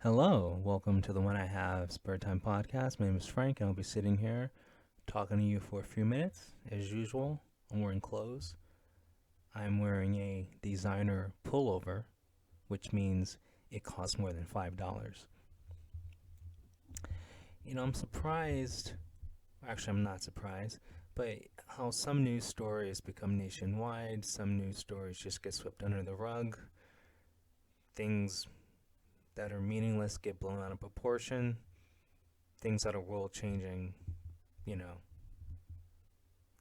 Hello, welcome to the When I Have Spare Time podcast. My name is Frank, and I'll be sitting here talking to you for a few minutes. As usual, I'm wearing clothes. I'm wearing a designer pullover, which means it costs more than $5. I'm surprised. Actually, I'm not surprised, but how some news stories become nationwide, some news stories just get swept under the rug, things that are meaningless get blown out of proportion, things that are world changing, you know,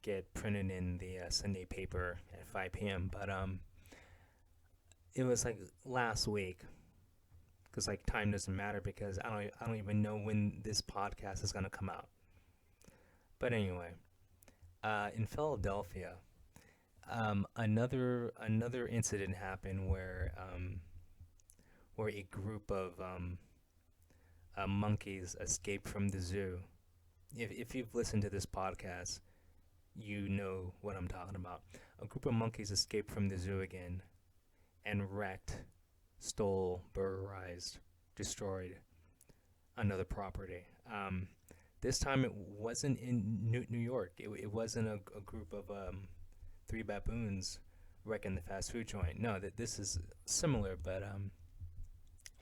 get printed in the Sunday paper at 5 p.m. But it was like last week because like time doesn't matter because I don't even know when this podcast is gonna come out. But anyway, in Philadelphia, another incident happened where a group of monkeys escaped from the zoo. If you've listened to this podcast, you know what I'm talking about. A group of monkeys escaped from the zoo again and wrecked, stole, burglarized, destroyed another property. This time it wasn't in New York. It wasn't a group of three baboons wrecking the fast food joint. No, this is similar, but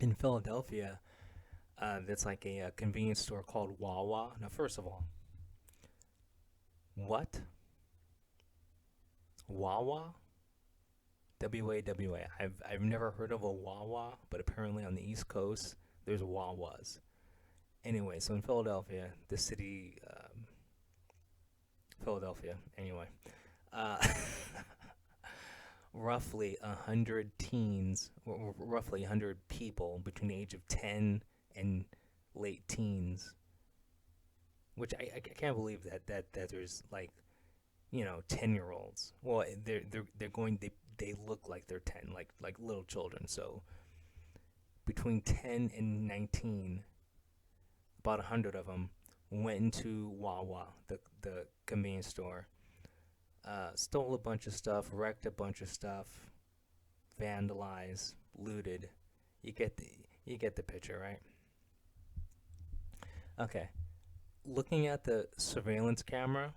in Philadelphia, that's like a convenience store called Wawa. Now, first of all, what? Wawa? WAWA. I've never heard of a Wawa, but apparently on the East Coast there's Wawas. Anyway, so in Philadelphia, the city, Philadelphia. Anyway, uh, roughly 100 teens, or roughly 100 people between the age of 10 and late teens, which I can't believe that there's like 10-year-olds. Well, they're going they look like they're 10, like little children. So between 10 and 19, about 100 of them went into Wawa, the convenience store, stole a bunch of stuff, wrecked a bunch of stuff, vandalized, looted. You get the you get the picture, right? Okay. Looking at the surveillance camera,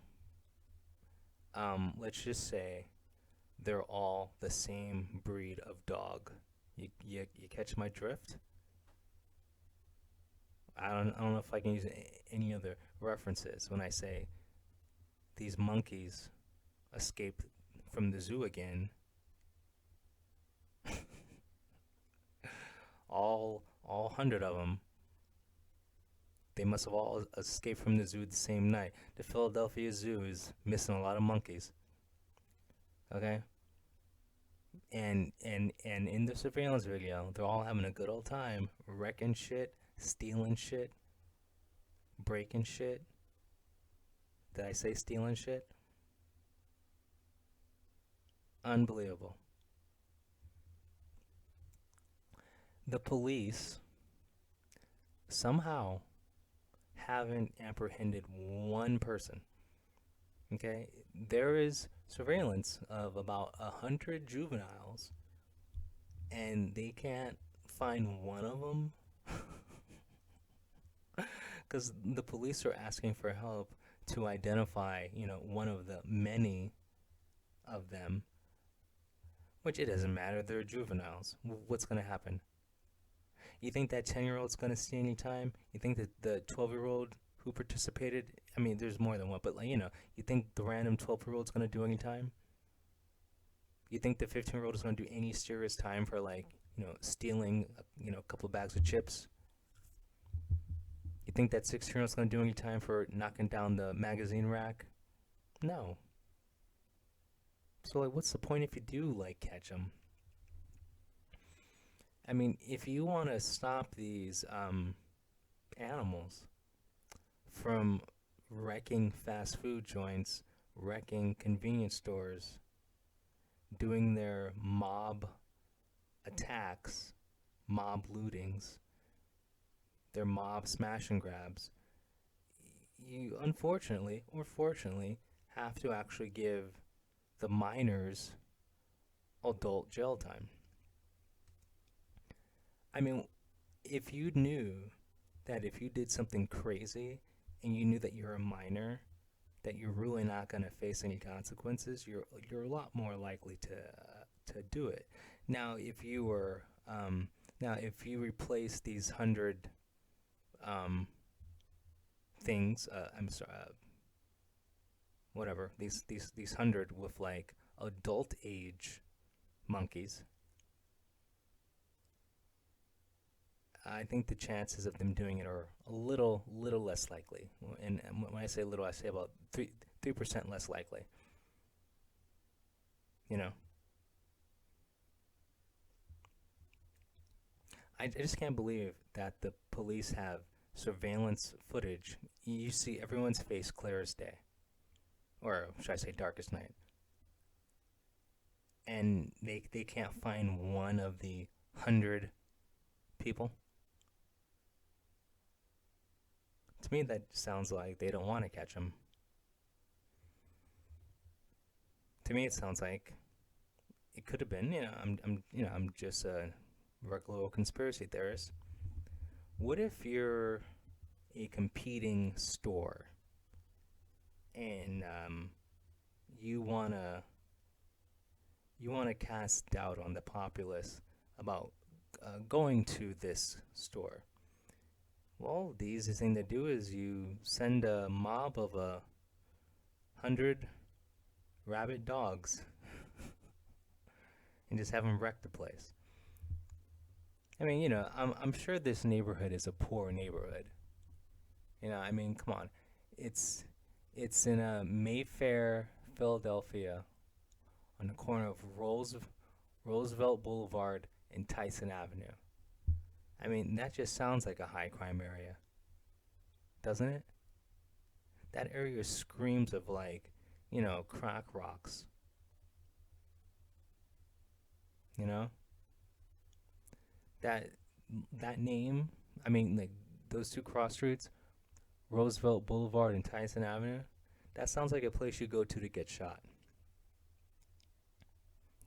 let's just say they're all the same breed of dog. You catch my drift? I don't know if I can use any other references when I say these monkeys escaped from the zoo again. All 100 of them. They must have all escaped from the zoo the same night. The Philadelphia Zoo is missing a lot of monkeys. Okay, and in the surveillance video, they're all having a good old time, wrecking shit, stealing shit, breaking shit. Did I say stealing shit? Unbelievable. The police somehow haven't apprehended one person. Okay, there is surveillance of about 100 juveniles, and they can't find one of them because the police are asking for help to identify, one of the many of them. Which it doesn't matter; they're juveniles. What's gonna happen? You think that 10-year-old's gonna see any time? You think that the 12-year-old who participated? I mean, there's more than one, but like you think the random 12-year-old's gonna do any time? You think the 15-year-old is gonna do any serious time for like stealing a couple of bags of chips? You think that 16-year-old's gonna do any time for knocking down the magazine rack? No. So like, what's the point if you do like catch them? I mean, if you want to stop these animals from wrecking fast food joints, wrecking convenience stores, doing their mob attacks, mob lootings, their mob smash and grabs, you unfortunately or fortunately have to actually give the minors adult jail time. I mean, if you knew that if you did something crazy and you knew that you're a minor, that you're really not going to face any consequences, you're a lot more likely to do it. Now, if you were now if you replace these 100 um, things, I'm sorry, whatever these 100 with like adult age monkeys, I think the chances of them doing it are a little less likely. And when I say little, I say about 3% less likely. You know, I just can't believe that the police have surveillance footage. You see everyone's face clear as day, or should I say dark as night, and they can't find one of the 100 people. To me, that sounds like they don't want to catch him. To me, it sounds like it could have been. I'm just a regular old conspiracy theorist. What if you're a competing store and you wanna you wanna cast doubt on the populace about going to this store? Well, the easiest thing to do is you send a mob of 100 rabid dogs and just have them wreck the place. I mean, I'm sure this neighborhood is a poor neighborhood. I mean, come on, it's it's in Mayfair, Philadelphia, on the corner of Roosevelt Boulevard and Tyson Avenue. I mean, that just sounds like a high crime area, doesn't it? That area screams of like, crack rocks. You know that that name. I mean, like those two cross streets, Roosevelt Boulevard and Tyson Avenue. That sounds like a place you go to get shot.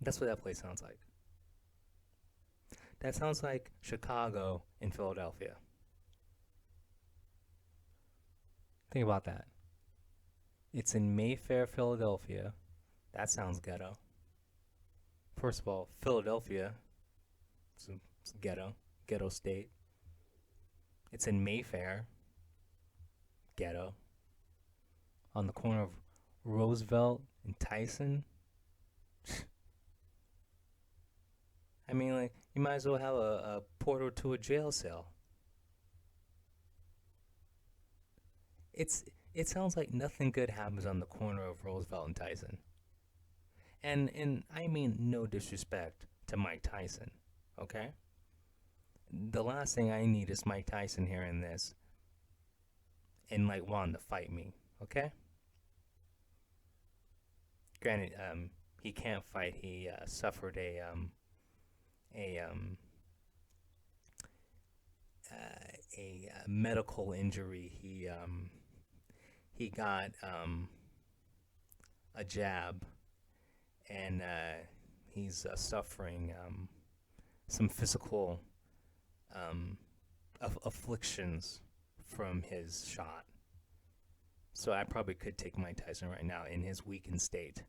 That's what that place sounds like. That sounds like Chicago and Philadelphia. Think about that. It's in Mayfair, Philadelphia. That sounds ghetto. First of all, Philadelphia, it's ghetto state. It's in Mayfair, ghetto, on the corner of Roosevelt and Tyson. I mean, like, you might as well have a portal to a jail cell. It sounds like nothing good happens on the corner of Roosevelt and Tyson. And I mean no disrespect to Mike Tyson, okay? The last thing I need is Mike Tyson hearing this and like wanting to fight me, okay? Granted, he can't fight. He suffered a um a medical injury. He got a jab, and he's suffering some physical afflictions from his shot. So I probably could take Mike Tyson right now in his weakened state.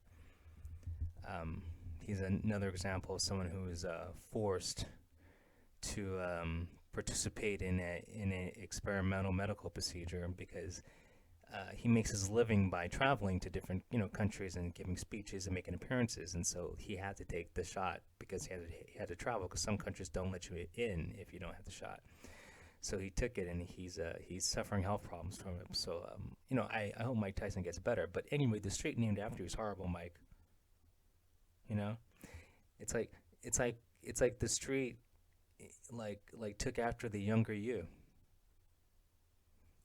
He's another example of someone who is forced to participate in a experimental medical procedure because he makes his living by traveling to different countries and giving speeches and making appearances, and so he had to take the shot because he had to travel because some countries don't let you in if you don't have the shot. So he took it, and he's suffering health problems from it. So I hope Mike Tyson gets better. But anyway, the street named after you is horrible, Mike. You know, it's like it's like the street like took after the younger you.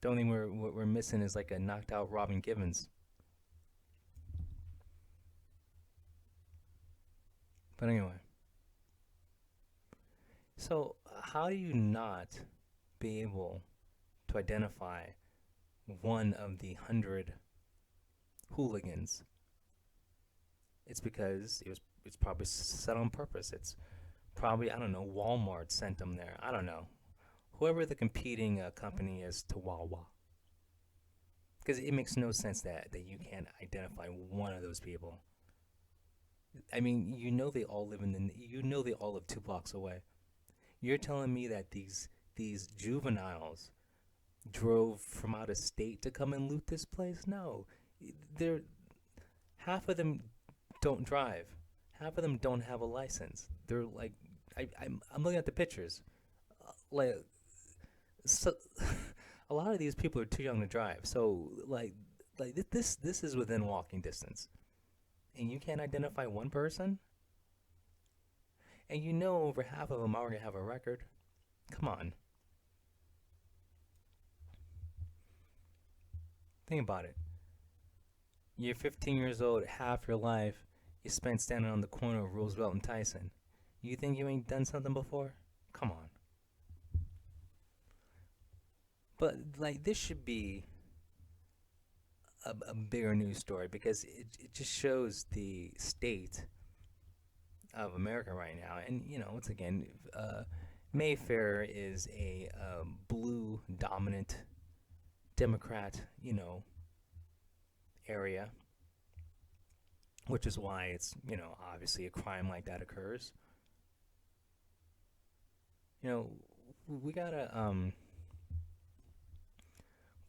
The only thing we're missing is like a knocked out Robin Givens. But anyway, so how do you not be able to identify one of the 100 hooligans? It's because it's probably set on purpose. It's probably, I don't know, Walmart sent them there. I don't know. whoever the competing company is to Wawa, because it makes no sense that you can't identify one of those people. I mean, they all live they all live 2 blocks away. You're telling me that these juveniles drove from out of state to come and loot this place? No, they're half of them don't drive. Half of them don't have a license. They're like, I'm looking at the pictures. Like, so, a lot of these people are too young to drive. So, this is within walking distance, and you can't identify one person, and over half of them already have a record. Come on, think about it. You're 15 years old. Half your life you spent standing on the corner of Roosevelt and Tyson. You think you ain't done something before? Come on. But like, this should be a bigger news story because it just shows the state of America right now. And once again, Mayfair is a blue dominant Democrat, area, which is why it's obviously a crime like that occurs. You know, we gotta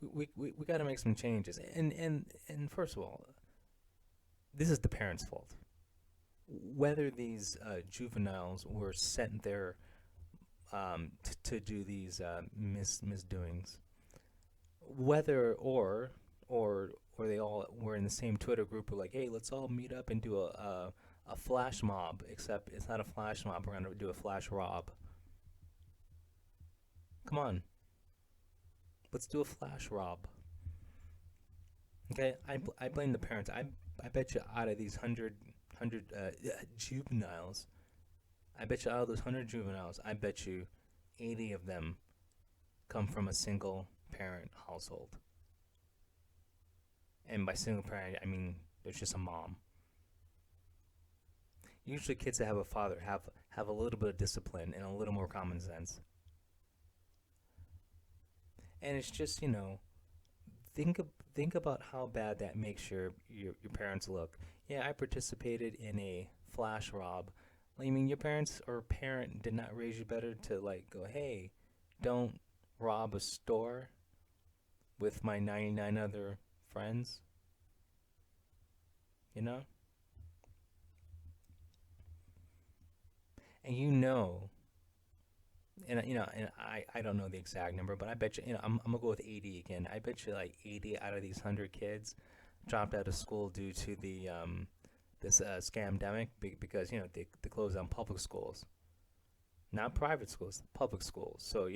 we gotta make some changes. And first of all, this is the parents' fault. Whether these juveniles were sent there to do these misdoings, whether or they all were in the same Twitter group, were like, hey, let's all meet up and do a flash mob. Except it's not a flash mob. We're gonna do a flash rob. Come on, let's do a flash rob. Okay, I blame the parents. I bet you out of these hundred juveniles, I bet you out of those 100 juveniles, I bet you 80 of them come from a single parent household. And by single parent, I mean there's just a mom. Usually, kids that have a father have a little bit of discipline and a little more common sense. And it's just think think about how bad that makes your parents look. Yeah, I participated in a flash rob. Like, I mean, your parents or parent did not raise you better to like go, hey, don't rob a store with my 99 other friends. You know, and and I don't know the exact number, but I bet you, I'm gonna go with 80 again. I bet you like 80 out of these 100 kids dropped out of school due to the this scamdemic because they closed down public schools, not private schools, public schools. So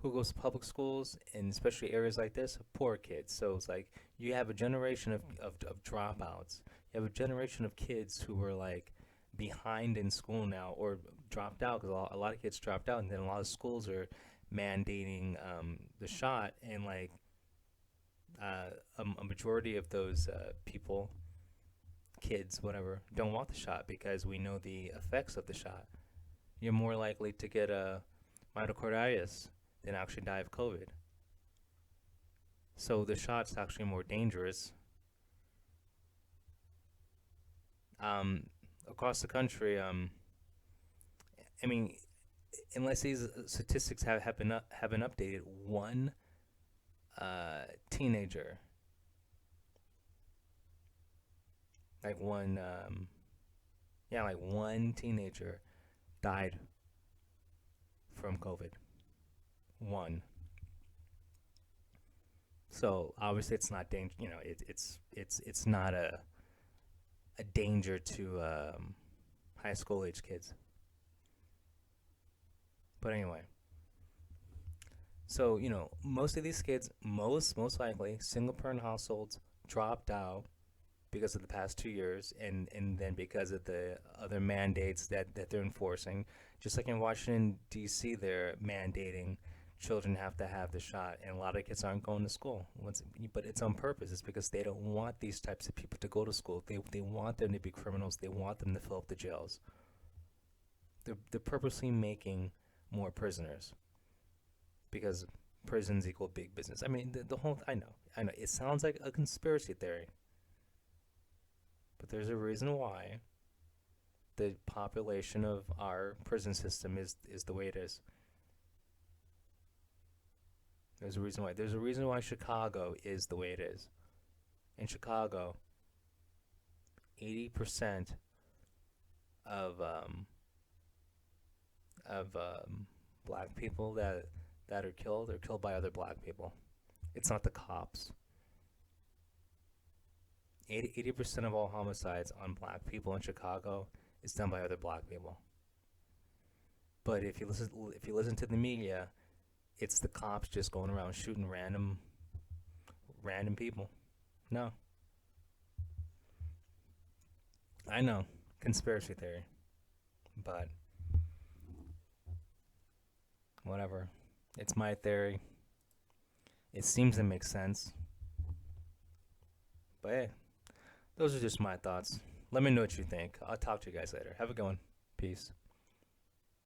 who goes to public schools, and especially areas like this, poor kids. So it's like you have a generation of dropouts. You have a generation of kids who were like behind in school now or dropped out because a lot of kids dropped out, and then a lot of schools are mandating the shot, and like a majority of those people, kids, whatever, don't want the shot because we know the effects of the shot. You're more likely to get a myocarditis than actually die of COVID. So the shot's actually more dangerous. Across the country, I mean, unless these statistics have been updated, one teenager, like one teenager died from COVID. One. So obviously it's not danger. It's not a danger to high school age kids. But anyway, so most of these kids, most likely single parent households, dropped out because of the past 2 years, and then because of the other mandates that they're enforcing. Just like in Washington D.C., they're mandating children have to have the shot, and a lot of kids aren't going to school. But it's on purpose. It's because they don't want these types of people to go to school. They want them to be criminals. They want them to fill up the jails. They're purposely making more prisoners. because prisons equal big business. I mean, the whole. I know. It sounds like a conspiracy theory, but there's a reason why the population of our prison system is the way it is. There's a reason why. There's a reason why Chicago is the way it is. In Chicago, 80% of black people that are killed by other black people. It's not the cops. 80% of all homicides on black people in Chicago is done by other black people. But if you listen to the media, it's the cops just going around shooting random people. No, I know, conspiracy theory, but whatever. It's my theory. It seems to make sense. But hey, those are just my thoughts. Let me know what you think. I'll talk to you guys later. Have a good one. Peace.